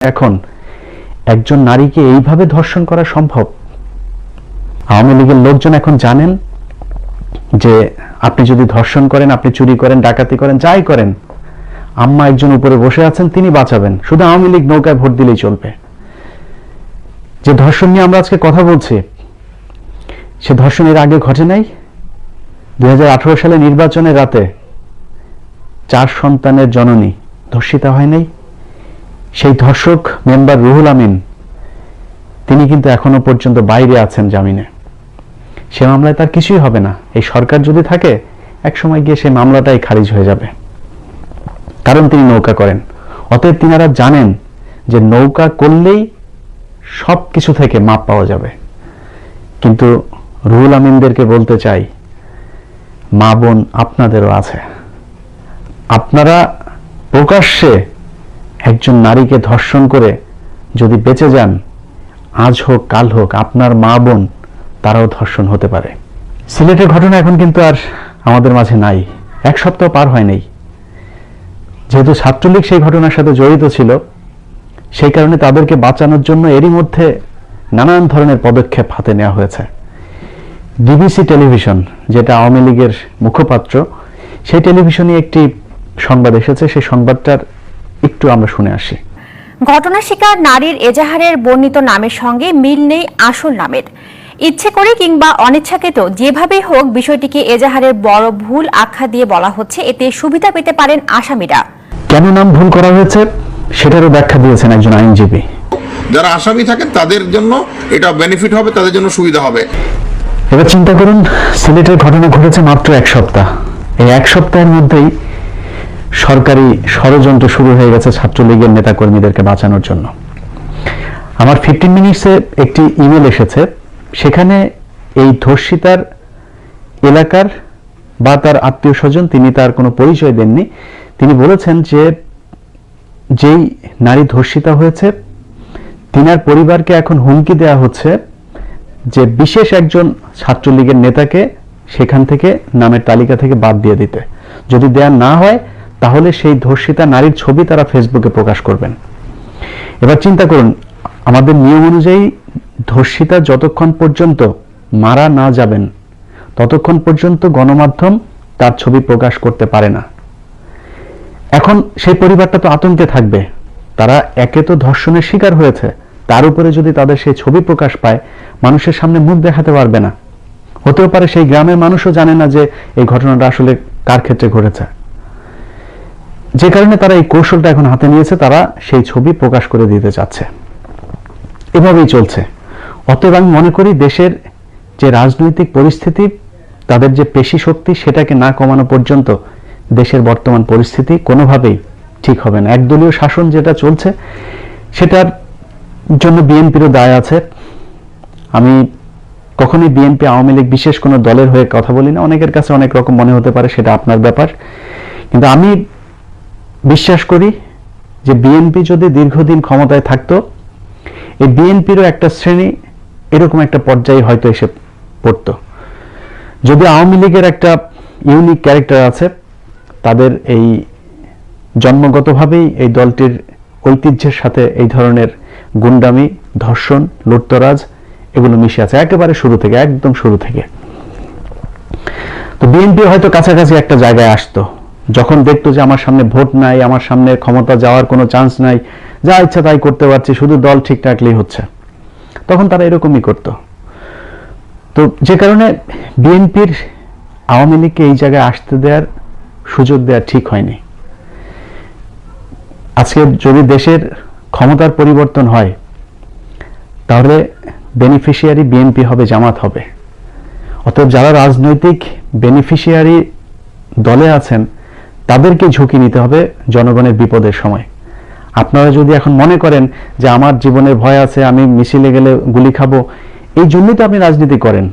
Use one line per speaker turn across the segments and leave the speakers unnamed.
এখন একজন নারীকে এইভাবে ধর্ষণ করা সম্ভব? আওয়ামী লীগের লোকজন এখন জানেন যে আপনি যদি ধর্ষণ করেন, আপনি চুরি করেন, ডাকাতি করেন, যাই করেন, আম্মা একজন উপরে বসে আছেন, তিনি বাঁচাবেন। শুধু আওয়ামী লীগ নৌকায় ভোট দিলেই চলবে। যে ধর্ষণ নিয়ে আমরা আজকে কথা বলছি, সে ধর্ষণ এর আগে ঘটে নাই? 2018 সালে নির্বাচনের রাতে 4 সন্তানের জননী ধর্ষিতা হয় নাই? সেই ধর্ষক মেম্বার রুহুল আমিন, তিনি কিন্তু এখনো পর্যন্ত বাইরে আছেন জামিনে। সে মামলায় তার কিছুই হবে না। এই সরকার যদি থাকে, এক সময় গিয়ে সেই মামলাটাই খারিজ হয়ে যাবে, কারণ তিনি নৌকা করেন। অতএব তিনারা জানেন যে নৌকা করলেই সব কিছু থেকে মাপ পাওয়া যাবে। কিন্তু রুহুল আমিনদেরকে বলতে চাই, মা বোন আপনাদেরও আছে। আপনারা প্রকাশ্যে একজন নারীকে ধর্ষণ করে যদি বেঁচে যান, আজ হোক কাল হোক আপনার মা বোন তারাও ধর্ষণ হতে পারে। সিলেটের ঘটনা এখন কিন্তু আর আমাদের মাঝে নাই, 1 সপ্তাহ পার হয় নাই। যেহেতু ছাত্রলীগ সেই ঘটনার সাথে জড়িত ছিল, সেই কারণে তাদেরকে বাঁচানোর জন্য এরই মধ্যে নানান ধরনের পদক্ষেপ হাতে নেওয়া হয়েছে। ডিবিসি টেলিভিশন, যেটা আওয়ামী লীগের মুখপাত্র, সেই টেলিভিশনে একটি সংবাদ এসেছে, সেই সংবাদটার একটু আমরা শুনে আসি।
ঘটনা শিকার নারীর এজাহারের বর্ণিত নামের সঙ্গে মিল নেই আসল নামের। ইচ্ছে করে কিংবা অনিচ্ছাকৃত যেভাবেই হোক বিষয়টিকে এজাহারের বড় ভুল আখ্যা দিয়ে বলা হচ্ছে, এতে সুবিধা পেতে পারেন আসামিরা।
কেন নাম ভুল করা হয়েছে সেটারও ব্যাখ্যা দিয়েছেন একজন আইনজীবী।
যারা আসামি থাকেন তাদের জন্য এটা বেনিফিট হবে, তাদের জন্য সুবিধা হবে।
এবার চিন্তা করুন, সিলেটের ঘটনা ঘটেছে মাত্র 1 সপ্তাহ। এই 1 সপ্তাহের মধ্যেই সরকারি ষড়যন্ত্র শুরু হয়ে গেছে ছাত্রলীগের নেতাকর্মীদেরকে বাঁচানোর জন্য। আমার 15 মিনিটসে একটি ইমেল এসেছে, সেখানে এই ধর্ষিতার এলাকার বা তার আত্মীয় স্বজন, তিনি তার কোনো পরিচয় দেননি, তিনি বলেছেন যে যেই নারী ধর্ষিতা হয়েছে তিনার পরিবারকে এখন হুমকি দেওয়া হচ্ছে যে বিশেষ একজন ছাত্রলীগের নেতাকে সেখান থেকে নামের তালিকা থেকে বাদ দিয়ে দিতে। যদি দেয়া না হয় তাহলে সেই ধর্ষিতা নারীর ছবি তারা ফেসবুকে প্রকাশ করবেন। এবার চিন্তা করুন, আমাদের নিয়ম অনুযায়ী ধর্ষিতা যতক্ষণ পর্যন্ত মারা না যাবেন ততক্ষণ পর্যন্ত গণমাধ্যম তার ছবি প্রকাশ করতে পারে না। এখন সেই পরিবারটা তো আতঙ্কে থাকবে, তারা একে তো ধর্ষণের শিকার হয়েছে, তার উপরে যদি তাদের সেই ছবি প্রকাশ পায়, মানুষের সামনে মুখ দেখাতে পারবে না। হতেও পারে সেই গ্রামের মানুষও জানে না যে এই ঘটনাটা আসলে কার ক্ষেত্রে ঘটেছে। যে কারণে তারা এই কৌশলটা এখন হাতে নিয়েছে, তারা সেই ছবি প্রকাশ করে দিতে চাচ্ছে। এভাবেই চলছে। অতএব আমি মনে করি দেশের যে রাজনৈতিক পরিস্থিতি, তাদের যে পেশি শক্তি, সেটাকে না কমানো পর্যন্ত দেশের বর্তমান পরিস্থিতি কোনোভাবেই ঠিক হবে না। একদলীয় শাসন যেটা চলছে, সেটার জন্য বিএনপিরও দায় আছে। আমি কখনোই বিএনপি আওয়ামী লীগ বিশেষ কোনো দলের হয়ে কথা বলি না, অনেকের কাছে অনেক রকম মনে হতে পারে, সেটা আপনার ব্যাপার। কিন্তু আমি বিশ্বাস করি যে বিএনপি যদি দীর্ঘদিন ক্ষমতায় থাকতো, এই বিএনপিরও একটা শ্রেণী এরকম একটা পর্যায়ে হয়তো এসে পড়তো। যদি আওয়ামী লীগের একটা ইউনিক ক্যারেক্টার আছে, তাদের এই জন্মগতভাবেই এই দলটির ঐতিহ্যের সাথে এই ধরনের গুন্ডামি, ধর্ষণ, লুটতরাজ এগুলো মিশে আছে একেবারে শুরু থেকে, একদম শুরু থেকে। তো বিএনপি হয়তো কাছাকাছি একটা জায়গায় আসতো, যখন দেখতো যে আমার সামনে ভোট নাই, আমার সামনে ক্ষমতা যাওয়ার কোনো চান্স নাই, যা ইচ্ছা তাই করতে পারছি, শুধু দল ঠিক রাখলেই হচ্ছে, তখন তারা এরকমই করত। তো যে কারণে বিএনপির আওয়ামী লীগকে এই জায়গায় আসতে দেওয়ার সুযোগ দেওয়া ঠিক হয়নি। আজকে যদি দেশের ক্ষমতার পরিবর্তন হয়, তাহলে বেনিফিশিয়ারি বিএনপি হবে, জামাত হবে। অতএব যারা রাজনৈতিক বেনিফিশিয়ারি দলে আছেন, তাদেরকে ঝুঁকি নিতে হবে জনগণের বিপদের সময়। আপনারা যদি এখন মনে করেন যে আমার জীবনের ভয় আছে, আমি মিছিলে গেলে গুলি খাবো, এই জন্যই তো আপনি রাজনীতি করেন,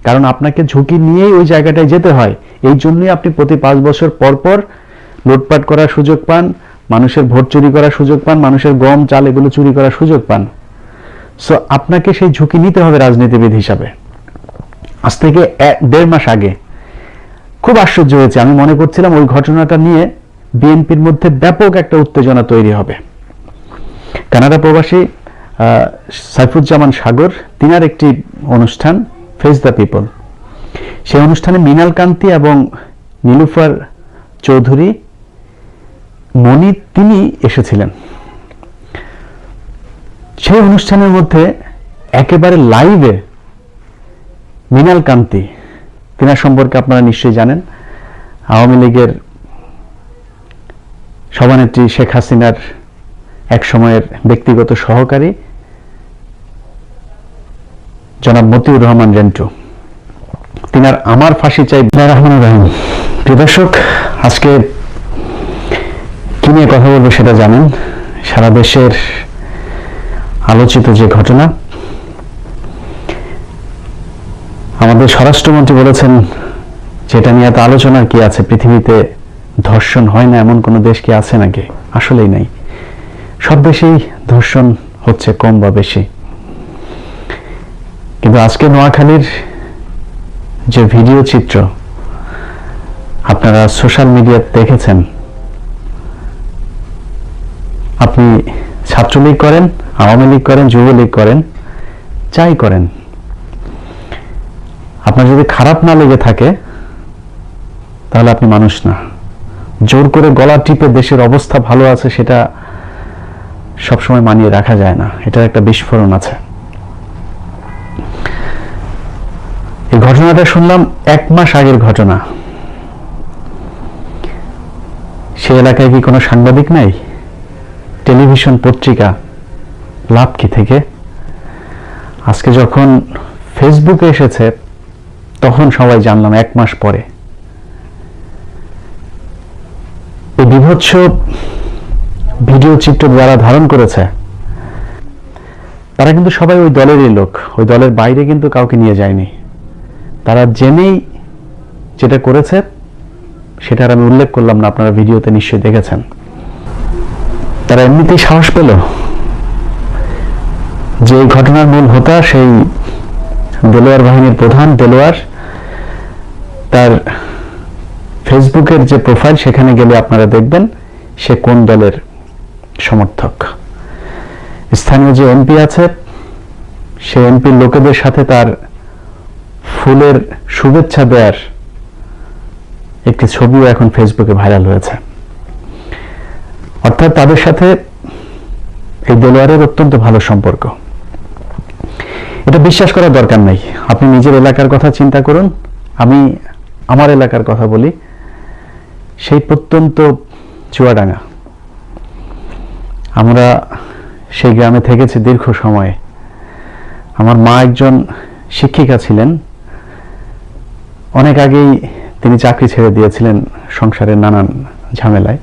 কারণ আপনাকে ঝুঁকি নিয়েই ওই জায়গাটায় যেতে হয়। এই জন্যই আপনি প্রতি 5 বছর পর পর লুটপাট করার সুযোগ পান, মানুষের ভোট চুরি করার সুযোগ পান, মানুষের গম চাল এগুলো চুরি করার সুযোগ পান। সো আপনাকে সেই ঝুঁকি নিতে হবে রাজনীতিবিদ হিসাবে। আজ থেকে 1.5 মাস আগে খুব আশ্চর্য হয়েছে, আমি মনে করছিলাম ওই ঘটনাটা নিয়ে বিএনপির মধ্যে ব্যাপক একটা উত্তেজনা তৈরি হবে। কানাডা প্রবাসী সাইফুজ্জামান সাগর, তিনার একটি অনুষ্ঠান ফেস দ্য পিপল, সেই অনুষ্ঠানে মৃণাল কান্তি এবং নীলুফার চৌধুরী মনি তিনি এসেছিলেন। সেই অনুষ্ঠানের মধ্যে একেবারে লাইভে মৃণাল কান্তি, তিনার সম্পর্কে আপনারা নিশ্চয়ই জানেন, আওয়ামী লীগের সভানেত্রী শেখ হাসিনার এক সময়ের ব্যক্তিগত সহকারী জনাব মতিউর রহমান রেন্টু, তিনার আমার ফাঁসি চাই রহমান রহিম। প্রিয় দর্শক, আজকে কি নিয়ে কথা বলবো সেটা জানেন, সারা দেশের আলোচিত যে ঘটনা, আমাদের স্বরাষ্ট্রমন্ত্রী বলেছেন যেটা নিয়ে এত আলোচনার কি আছে, পৃথিবীতে ধর্ষণ হয় না এমন কোন দেশ কি আছে নাকি? আসলেই নাই, সব দেশেই ধর্ষণ হচ্ছে কম বা বেশি। কিন্তু আজকে নোয়াখালীর যে ভিডিও চিত্র আপনারা সোশ্যাল মিডিয়াতে দেখেছেন, আপনি ছাত্রলীগ করেন, আওয়ামী লীগ করেন, যুবলীগ করেন, যাই করেন, আপনার যদি খারাপ না লেগে থাকে তাহলে আপনি মানুষ না। জোর করে গলা টিপে দেশের অবস্থা ভালো আছে সেটা সবসময় মানিয়ে রাখা যায় না, এটার একটা বিস্ফোরণ আছে। এই ঘটনাটা শুনলাম 1 মাস আগের ঘটনা। সে এলাকায় কি কোনো সাংবাদিক নাই? টেলিভিশন, পত্রিকা, লাভ কি থেকে? আজকে যখন ফেসবুকে এসেছে তখন সবাই জানলাম 1 মাস পরে। এই বিভৎস ভিডিও চিত্র যারা ধারণ করেছে তারা কিন্তু সবাই ওই দলেরই লোক, ওই দলের বাইরে কিন্তু কাউকে নিয়ে যায়নি। তারা জেনেই যেটা করেছে সেটার আমি উল্লেখ করলাম না, আপনারা ভিডিওতে নিশ্চয়ই দেখেছেন। তারা এমনিতেই সাহস পেল যে এই ঘটনার মূল হোতা সেই দেলোয়ার বাহিনীর প্রধান দেলোয়ার, তার ফেসবুকের যে প্রোফাইল সেখানে গেলে আপনারা দেখবেন সে কোন দলের সমর্থক। স্থানীয় যে এমপি আছে সে এমপির লোকেদের সাথে তার ফুলের শুভেচ্ছা দেওয়ার একটি ছবিও এখন ফেসবুকে ভাইরাল হয়েছে। অর্থাৎ তাদের সাথে এই দেলোয়ারের অত্যন্ত ভালো সম্পর্ক। এটা বিশ্বাস করার দরকার নাই, আপনি নিজের এলাকার কথা চিন্তা করুন। আমি আমার এলাকার কথা বলি, সেই প্রত্যন্ত চুয়াডাঙ্গা, আমরা সেই গ্রামে থেকেছি দীর্ঘ সময়। আমার মা একজন শিক্ষিকা ছিলেন, অনেক আগেই তিনি চাকরি ছেড়ে দিয়েছিলেন সংসারের নানান ঝামেলায়,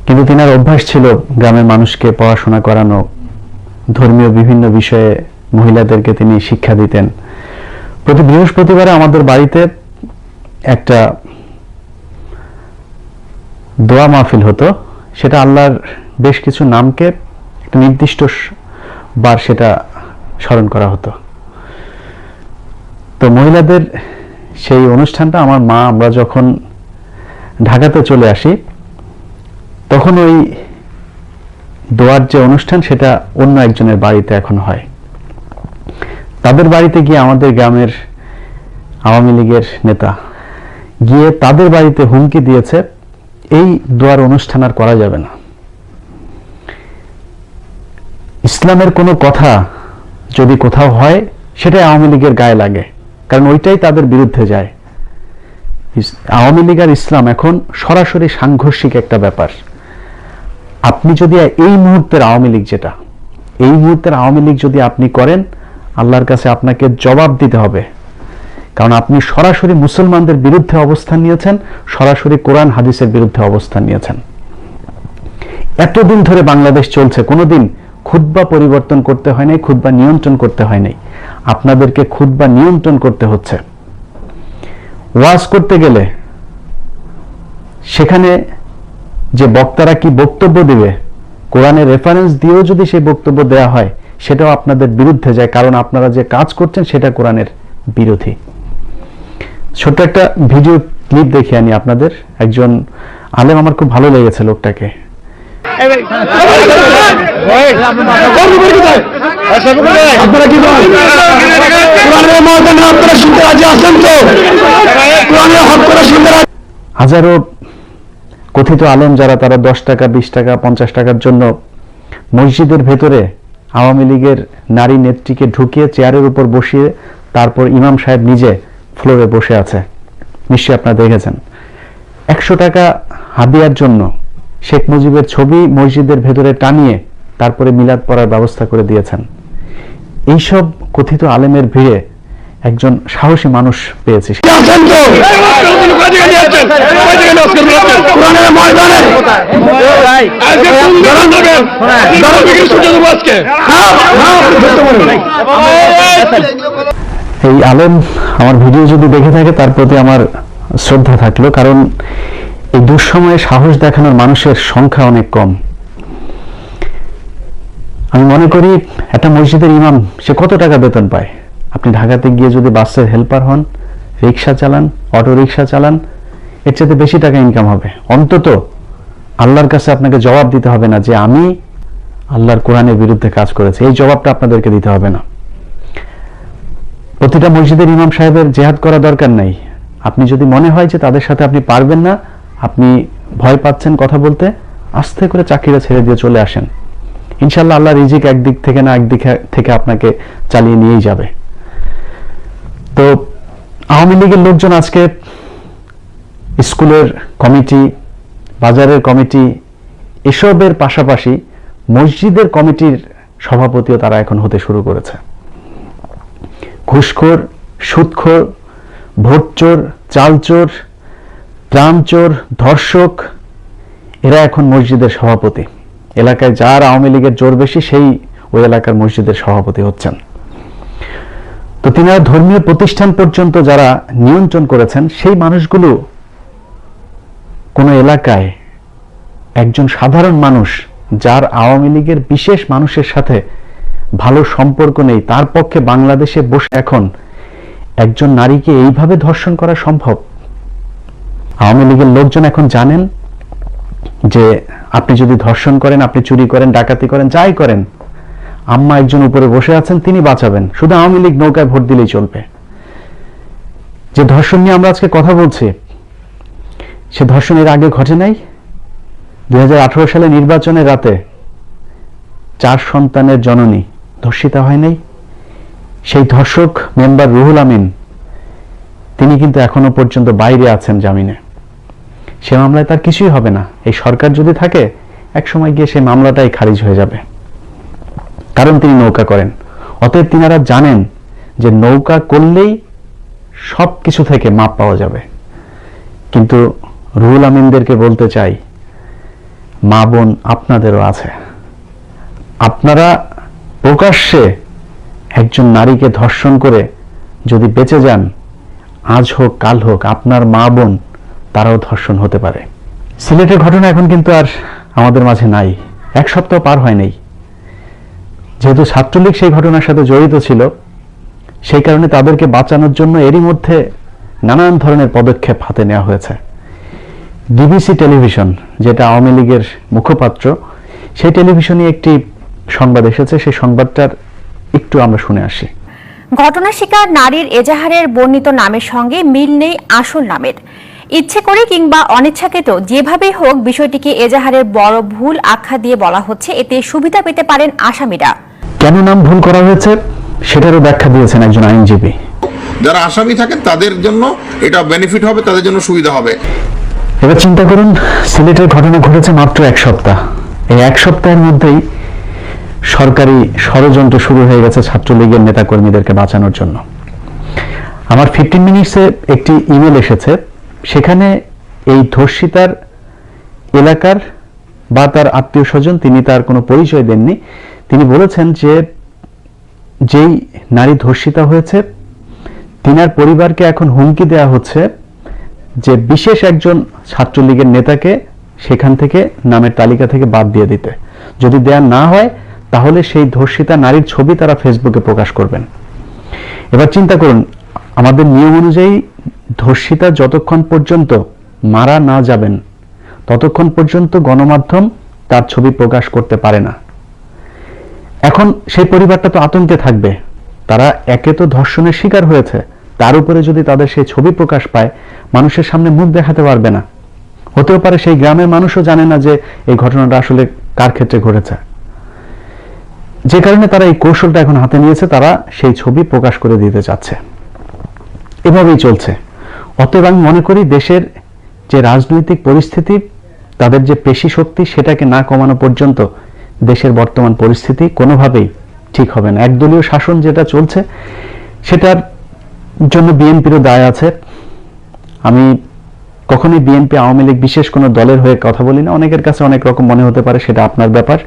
কিন্তু তিনার অভ্যাস ছিল গ্রামের মানুষকে পড়াশোনা করানো, ধর্মীয় বিভিন্ন বিষয়ে মহিলাদেরকে তিনি শিক্ষা দিতেন। প্রতি বৃহস্পতিবারে আমাদের বাড়িতে একটা দোয়া মাহফিল হতো, সেটা আল্লাহর বেশ কিছু নামকে একটা নির্দিষ্ট বার সেটা স্মরণ করা হতো। তো মহিলাদের সেই অনুষ্ঠানটা আমার মা, আমরা যখন ঢাকাতে চলে আসি তখন ওই দোয়ার যে অনুষ্ঠান সেটা অন্য একজনের বাড়িতে এখন হয়। তাদের বাড়িতে গিয়ে আমাদের গ্রামের আওয়ামী লীগের নেতা গিয়ে তাদের বাড়িতে হুমকি দিয়েছে এই দোয়ার অনুষ্ঠান আর করা যাবে না। ইসলামের কোনো কথা যদি কোথাও হয় সেটাই আওয়ামী লীগের গায়ে লাগে, কারণ ওইটাই তাদের বিরুদ্ধে যায়। আওয়ামী লীগ আর ইসলাম এখন সরাসরি সাংঘর্ষিক একটা ব্যাপার। আপনি যদি এই মুহূর্তের আওয়ামী লীগ, যেটা এই মুহূর্তের আওয়ামী লীগ যদি আপনি করেন, আল্লাহর কাছে আপনাকে জবাব দিতে হবে, কারণ আপনি সরাসরি মুসলমানদের বিরুদ্ধে অবস্থান নিয়েছেন, সরাসরি কোরআন হাদিসের বিরুদ্ধে অবস্থান নিয়েছেন। এতদিন ধরে বাংলাদেশ চলছে, কোনোদিন খুতবা পরিবর্তন করতে হয় নাই, খুতবা নিয়ন্ত্রণ করতে হয় নাই। আপনাদেরকে খুতবা নিয়ন্ত্রণ করতে হচ্ছে। ওয়াজ করতে গেলে সেখানে যে বক্তারা কি বক্তব্য দিবে, কোরআনের রেফারেন্স দিয়েও যদি সেই বক্তব্য দেওয়া হয় সেটাও আপনাদের বিরুদ্ধে যায়, কারণ আপনারা যে কাজ করছেন সেটা কোরআনের বিরোধী। ছোট্ট একটা ভিডিও ক্লিপ দেখে আনি আপনাদের। একজন আলেম, আমার খুব ভালো লেগেছে লোকটাকে। আপনারা কি বলেন? কোরআনের ময়দানে আপনারা শুনতে রাজি আছেন তো? কোরআনের হক করে শুনতে রাজি? হাজারো কথিত আলেম যারা তারা 10 টাকা 20 টাকা 50 টাকার জন্য মসজিদের ভেতরে আওয়ামী লীগের নারী নেত্রীকে ঢুকিয়ে চেয়ারের উপর বসিয়ে তারপর ইমাম সাহেব নিজে ফ্লোরে বসে আছে, নিশ্চয়ই আপনারা দেখেছেন। 100 টাকা হাদিয়ার জন্য শেখ মুজিবের ছবি মসজিদের ভেতরে টানিয়ে তারপরে মিলাদ পড়ার ব্যবস্থা করে দিয়েছেন। এইসব কথিত আলেমের ভিড়ে একজন সাহসী মানুষ পেয়েছি। এই আলেম আমার ভিডিও যদি দেখে থাকে তার প্রতি আমার শ্রদ্ধা থাকলো, কারণ এই দুঃসময়ে সাহস দেখানোর মানুষের সংখ্যা অনেক কম। আমি মনে করি একটা মসজিদের ইমাম সে কত টাকা বেতন পায়? আপনি ঢাকাতে গিয়ে যদি বাসের হেল্পার হন, রিক্সা চালান, অটো রিক্সা চালান, এর চেয়ে বেশি টাকা ইনকাম হবে। অন্তত আল্লাহর কাছে আপনাকে জবাব দিতে হবে না যে আমি আল্লাহর কোরআনের বিরুদ্ধে কাজ করেছি, এই জবাবটা আপনাদেরকে দিতে হবে না। প্রতিটা মসজিদের ইমাম সাহেবের জেহাদ করা দরকার নাই। আপনি যদি মনে হয় যে তাদের সাথে আপনি পারবেন না, আপনি ভয় পাচ্ছেন কথা বলতে, আস্তে করে চাকরিটা ছেড়ে দিয়ে চলে আসেন। ইনশাল্লাহ আল্লাহ রিজিক একদিক থেকে না একদিক থেকে আপনাকে চালিয়ে নিয়েই যাবে। তো আওয়ামী লীগের লোকজন আজকে স্কুলের কমিটি, বাজারের কমিটি, এসবের পাশাপাশি মসজিদের কমিটির সভাপতিও তারা এখন হতে শুরু করেছে। ঘুষখোর, সুদখোর, ভোটচোর, চালচোর, ত্রাণচোর, ধর্ষক, এরা এখন মসজিদের সভাপতি। এলাকায় যার আওয়ামী লীগের জোর বেশি সেই ওই এলাকার মসজিদের সভাপতি হচ্ছেন। তো তিনারা ধর্মীয় প্রতিষ্ঠান পর্যন্ত যারা নিয়ন্ত্রণ করেছেন, সেই মানুষগুলো কোনো এলাকায় একজন সাধারণ মানুষ যার আওয়ামী লীগের বিশেষ মানুষের সাথে ভালো সম্পর্ক নেই, তার পক্ষে বাংলাদেশে বসে এখন একজন নারীকে এইভাবে ধর্ষণ করা সম্ভব? আওয়ামী লীগের লোকজন এখন জানেন যে আপনি যদি ধর্ষণ করেন, আপনি চুরি করেন, ডাকাতি করেন, যাই করেন, আম্মা একজন উপরে বসে আছেন, তিনি বাঁচাবেন। শুধু আওয়ামী লীগ নৌকায় ভোট দিলেই চলবে। যে ধর্ষণ নিয়ে আমরা আজকে কথা বলছি, সে ধর্ষণ এর আগে ঘটে নাই? 2018 সালে নির্বাচনের রাতে 4 সন্তানের জননী ধর্ষিতা হয় নাই? সেই ধর্ষক মেম্বার রুহুল আমিন, তিনি কিন্তু এখনো পর্যন্ত বাইরে আছেন জামিনে। সে মামলায় তার কিছুই হবে না। এই সরকার যদি থাকে, এক সময় গিয়ে সেই মামলাটাই খারিজ হয়ে যাবে, কারণ তিনি নৌকা করেন। অতএব তিনারা জানেন যে নৌকা করলেই সব কিছু থেকে মাপ পাওয়া যাবে। কিন্তু রুহুল আমিনদেরকে বলতে চাই, মা বোন আপনাদেরও আছে। আপনারা প্রকাশ্যে একজন নারীকে ধর্ষণ করে যদি বেঁচে যান, আজ হোক কাল হোক আপনার মা বোন তারাও ধর্ষণ হতে পারে। সিলেটের ঘটনা এখন কিন্তু আর আমাদের মাঝে নাই, 1 সপ্তাহ পার হয় নাই। যেহেতু ছাত্রলীগ সেই ঘটনার সাথে জড়িত ছিল, সেই কারণে তাদেরকে বাঁচানোর জন্য এরই মধ্যে নানান ধরনের পদক্ষেপ হাতে নেওয়া হয়েছে। ডিবিসি টেলিভিশন, যেটা আওয়ামী লীগের মুখপাত্র, সেই টেলিভিশনে একটি সংবাদ এসেছে, সেই সংবাদটার একটু আমরা শুনে আসি।
ঘটনা শিকার নারীর এজাহারের বর্ণিত নামের সঙ্গে মিল নেই আসল নামের। ইচ্ছে করে কিংবা অনিচ্ছাকৃত যেভাবেই হোক বিষয়টিকে এজাহারের বড় ভুল আখ্যা দিয়ে বলা হচ্ছে, এতে সুবিধা পেতে পারেন আসামিরা।
কেন নাম ভুল করা হয়েছে সেটারও ব্যাখ্যা দিয়েছেন একজন আইনজীবী।
যারা আসামি থাকেন তাদের জন্য এটা বেনিফিট হবে, তাদের জন্য সুবিধা হবে।
এবার চিন্তা করুন, সিলেটের ঘটনা ঘটেছে মাত্র 1 সপ্তাহ। এই 1 সপ্তাহের মধ্যেই সরকারি ষড়যন্ত্র শুরু হয়ে গেছে ছাত্রলীগের নেতাকর্মীদেরকে বাঁচানোর জন্য। আমার 15 মিনিটসে একটি ইমেল এসেছে, সেখানে এই ধর্ষিতার এলাকার বা তার আত্মীয় স্বজন, তিনি তার কোনো পরিচয় দেননি, তিনি বলেছেন যে যেই নারী ধর্ষিতা হয়েছে তিনার পরিবারকে এখন হুমকি দেওয়া হচ্ছে যে বিশেষ একজন ছাত্রলীগের নেতাকে সেখান থেকে নামের তালিকা থেকে বাদ দিয়ে দিতে। যদি দেয়া না হয় তাহলে সেই ধর্ষিতা নারীর ছবি তারা ফেসবুকে প্রকাশ করবেন। এবার চিন্তা করুন, আমাদের নিয়ম অনুযায়ী ধর্ষিতা যতক্ষণ পর্যন্ত মারা না যাবেন ততক্ষণ পর্যন্ত গণমাধ্যম তার ছবি প্রকাশ করতে পারে না। এখন সেই পরিবারটা তো আতঙ্কে থাকবে, তারা একে তো ধর্ষণের শিকার হয়েছে, তার উপরে যদি তাদের সেই ছবি প্রকাশ পায়, মানুষের সামনে মুখ দেখাতে পারবে না। হতেও পারে সেই গ্রামের মানুষও জানে না যে এই ঘটনাটা আসলে কার ক্ষেত্রে ঘটেছে, যে কারণে তারা এই কৌশলটা এখন হাতে নিয়েছে, তারা সেই ছবি প্রকাশ করে দিতে চাচ্ছে। এভাবেই চলছে। অতএব আমি মনে করি দেশের যে রাজনৈতিক পরিস্থিতি, তাদের যে পেশি শক্তি, সেটাকে না কমানো পর্যন্ত দেশের বর্তমান পরিস্থিতি কোনোভাবেই ঠিক হবে না। একদলীয় শাসন যেটা চলছে, সেটার জন্য বিএনপিরও দায় আছে। আমি কখনোই বিএনপি আওয়ামী লীগ বিশেষ কোনো দলের হয়ে কথা বলি না, অনেকের কাছে অনেক রকম মনে হতে পারে, সেটা আপনার ব্যাপার।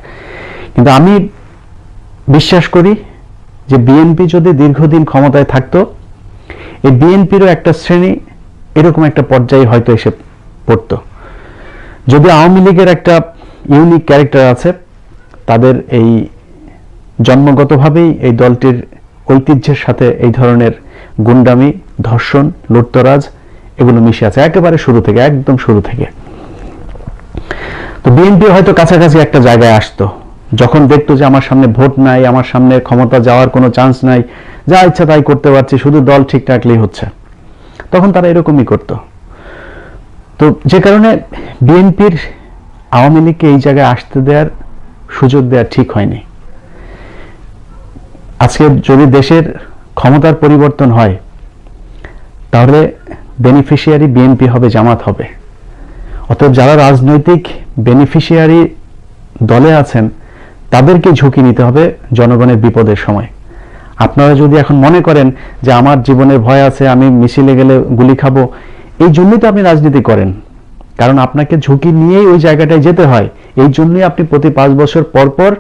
কিন্তু আমি বিশ্বাস করি যে বিএনপি যদি দীর্ঘদিন ক্ষমতায় থাকতো, এই বিএনপিরও একটা শ্রেণী এরকম একটা পর্যায়ে হয়তো এসে পড়তো। যদি আওয়ামী লীগের একটা ইউনিক ক্যারেক্টার আছে, তাদের এই জন্মগতভাবেই এই দলটির ঐতিহ্যের সাথে এই ধরনের গুন্ডামি, ধর্ষণ, লুটতরাজ এগুলো মিশে আছে একেবারে শুরু থেকে, একদম শুরু থেকে। তো বিএনপি হয়তো কাছাকাছি একটা জায়গায় আসতো, যখন দেখতো যে আমার সামনে ভোট নাই, আমার সামনে ক্ষমতা যাওয়ার কোনো চান্স নাই, যা ইচ্ছা তাই করতে পারছি, শুধু দল ঠিক রাখলেই হচ্ছে, তখন তারা এরকমই করত। তো যে কারণে বিএনপির আওয়ামী লীগকে এই জায়গায় আসতে দেওয়ার সুযোগ দেওয়া ঠিক হয়নি। আজকে যদি দেশের ক্ষমতার পরিবর্তন হয়, তাহলে বেনিফিশিয়ারি বিএনপি হবে, জামাত হবে। অতএব যারা রাজনৈতিক বেনিফিশিয়ারি দলে আছেন, তাদেরকে ঝুঁকি নিতে হবে জনগণের বিপদের সময়। আপনারা যদি এখন মনে করেন যে আমার জীবনের ভয় আছে, আমি মিছিলে গেলে গুলি খাবো, এই জন্যই তো আপনি রাজনীতি করেন, কারণ আপনাকে ঝুঁকি নিয়েই ওই জায়গাটায় যেতে হয়। এই জন্যই আপনি প্রতি 5 বছর পর পর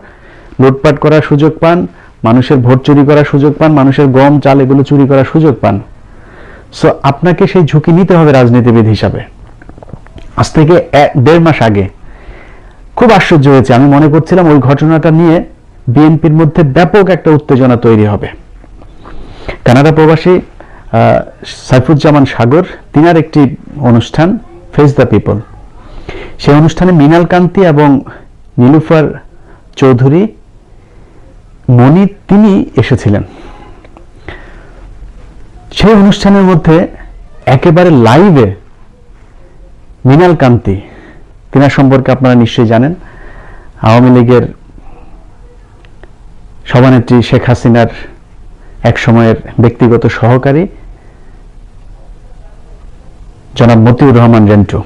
লুটপাট করার সুযোগ পান, মানুষের ভোট চুরি করার সুযোগ পান, মানুষের গম চাল এগুলো চুরি করার সুযোগ পান। সো আপনাকে সেই ঝুঁকি নিতে হবে রাজনীতিবিদ হিসাবে। আজ থেকে 1.5 মাস আগে খুব আশ্চর্য হয়েছে, আমি মনে করছিলাম ওই ঘটনাটা নিয়ে বিএনপির মধ্যে ব্যাপক একটা উত্তেজনা তৈরি হবে। কানাডা প্রবাসী সাইফুজ্জামান সাগর, তিনার একটি অনুষ্ঠান ফেস দ্য পিপল, সেই অনুষ্ঠানে মৃণাল কান্তি এবং নীলুফার চৌধুরী মনি তিনি এসেছিলেন। সেই অনুষ্ঠানের মধ্যে একেবারে লাইভে মৃণাল কান্তি, তিনার সম্পর্কে আপনারা নিশ্চয়ই জানেন, আওয়ামী লীগের সভানেত্রী শেখ হাসিনার এক সময়ের ব্যক্তিগত সহকারী জনাব মতিউর রহমান রেন্টু,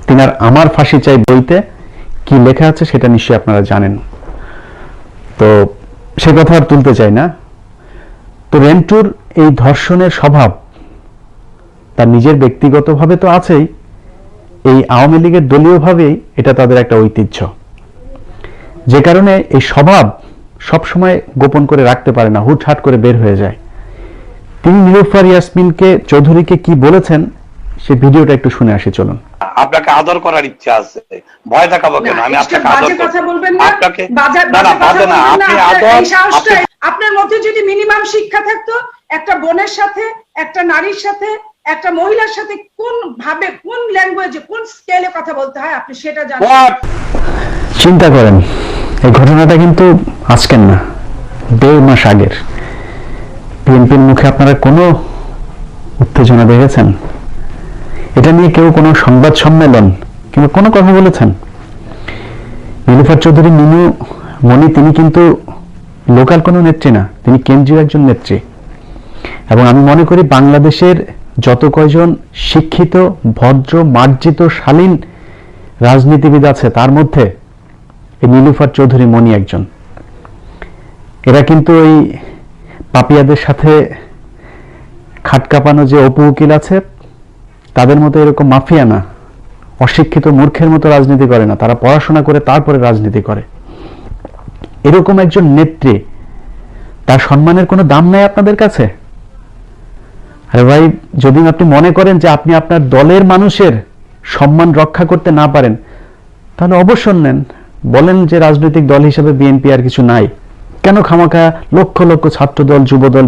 তিনার আমার ফাঁসি চাই বইতে কি লেখা আছে সেটা নিশ্চয়ই আপনারা জানেন। তো সে কথা আর তুলতে চাই না। তো রেন্টুর এই ধর্ষণের স্বভাব তার নিজের ব্যক্তিগতভাবে তো আছেই, এই আওয়ামী লীগের দলীয়ভাবেই এটা তাদের একটা ঐতিহ্য, যে কারণে এই স্বভাব সবসময় গোপন করে রাখতে পারে না, হুটহাট করে বের হয়ে যায়। তিনি নীলুফার ইয়াসমিনকে চৌধুরীকে কি বলেছেন সেই ভিডিওটা একটু শুনে আসি, চলুন।
আপনাকে আদর করার ইচ্ছা আছে, ভয় দেখাবো কেন? আমি আপনাকে আদর
কথা বলবেন না,
আপনাকে
বাজে
না, আপনি আদর,
আপনার মধ্যে যদি মিনিমাম শিক্ষা থাকতো, একটা বোনের সাথে, একটা নারীর সাথে, একটা মহিলার সাথে কোন ভাবে, কোন ল্যাঙ্গুয়েজে, কোন স্কেলে কথা বলতে হয় আপনি সেটা জানেন।
চিন্তা করেন, এই ঘটনাটা কিন্তু আজকের না, 1.5 মাস আগের। বিএনপির মুখে আপনারা কোনো উত্তেজনা দেখেছেন? এটা নিয়ে কেউ কোনো সংবাদ সম্মেলন কিংবা কোনো কথা বলেছেন? নীলুফার চৌধুরী মিনু মনি তিনি কিন্তু লোকাল কোনো নেত্রী না, তিনি কেন্দ্রীয় একজন নেত্রী। এবং আমি মনে করি বাংলাদেশের যত কয়জন শিক্ষিত, ভদ্র, মার্জিত, শালীন রাজনীতিবিদ আছে, তার মধ্যে এই নীলুফার চৌধুরী মনি একজন। এরা কিন্তু ওই পাপিয়াদের সাথে খাট কাঁপানো যে অপু উকিল আছে, তাদের মতো এরকম মাফিয়া না, অশিক্ষিত মূর্খের মতো রাজনীতি করে না, তারা পড়াশোনা করে তারপরে রাজনীতি করে। এরকম একজন নেত্রী, তার সম্মানের কোনো দাম নাই আপনাদের কাছে? আরে ভাই, যদি আপনি মনে করেন যে আপনি আপনার দলের মানুষের সম্মান রক্ষা করতে না পারেন, তাহলে অবসর নেন, বলেন যে রাজনৈতিক দল হিসেবে বিএনপি আর কিছু নাই। কেন খামাখা লক্ষ লক্ষ ছাত্র দল, যুব দল,